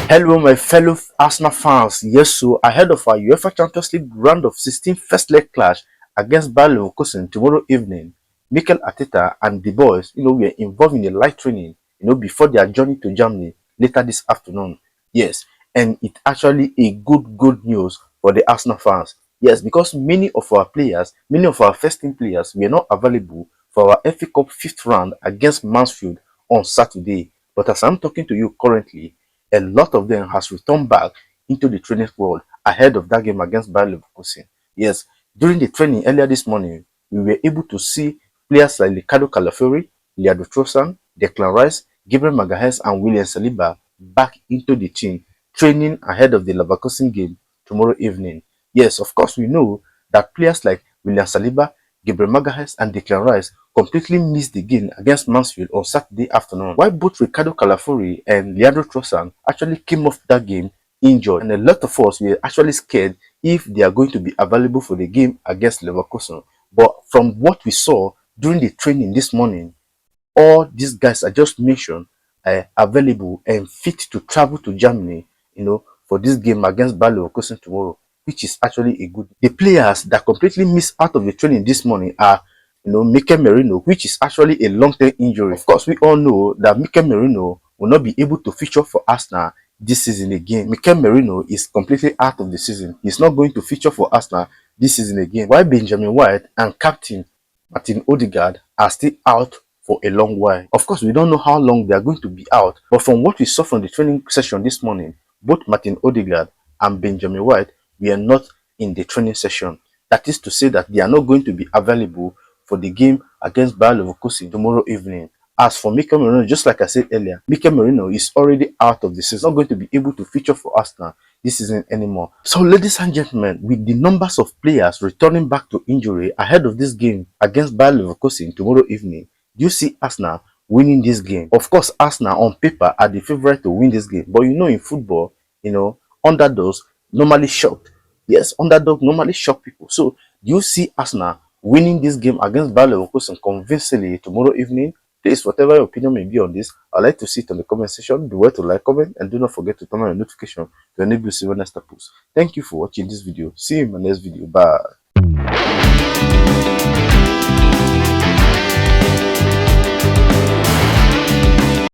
Hello, my fellow Arsenal fans. Yes, so ahead of our UEFA Champions League round of 16 first leg clash against Bayern Leverkusen tomorrow evening, Mikel Arteta and the boys, were involved in a light training, before their journey to Germany later this afternoon. Yes, and it's actually a good news for the Arsenal fans. Yes, because many of our players, many of our first team players were not available for our FA Cup fifth round against Mansfield on Saturday. But as I'm talking to you currently, a lot of them has returned back into the training world ahead of that game against Bayer Leverkusen. Yes, during the training earlier this morning, we were able to see players like Ricardo Calafiori, Leandro Trossard, Declan Rice, Gabriel Magalhaes, and William Saliba back into the team, training ahead of the Leverkusen game tomorrow evening. Yes, of course, we know that players like William Saliba, Gabriel Magalhaes, and Declan Rice completely missed the game against Mansfield on Saturday afternoon, while both Ricardo Calafiori and Leandro Trossard actually came off that game injured, and a lot of us were actually scared if they are going to be available for the game against Leverkusen. But from what we saw during the training this morning, all these guys I just mentioned are available and fit to travel to Germany, for this game against Bayer Leverkusen tomorrow, which is actually a good. The players that completely missed out of the training this morning are, Mikel Merino, which is actually a long-term injury. Of course, we all know that Mikel Merino will not be able to feature for Arsenal this season again. Mikel Merino is completely out of the season. He's not going to feature for Arsenal this season again. While Benjamin White and captain Martin Odegaard are still out for a long while. Of course, we don't know how long they are going to be out, but from what we saw from the training session this morning, both Martin Odegaard and Benjamin White were not in the training session. That is to say that they are not going to be available for the game against Bayer Leverkusen tomorrow evening. As for Mikel Merino, just like I said earlier, Mikel Merino is already out of the season, not going to be able to feature for Arsenal this season anymore. So, ladies and gentlemen, with the numbers of players returning back to injury ahead of this game against Bayer Leverkusen tomorrow evening, do you see Arsenal winning this game? Of course, Arsenal on paper are the favorite to win this game, but in football, underdogs normally shock. Yes, underdog normally shock people. So, do you see Arsenal winning this game against Bayer Leverkusen convincingly tomorrow evening? Please, whatever your opinion may be on this, I'd like to see it on the comment section. Be sure to like, comment, and do not forget to turn on your notification to enable you see when next I post. Thank you for watching this video. See you in my next video. Bye.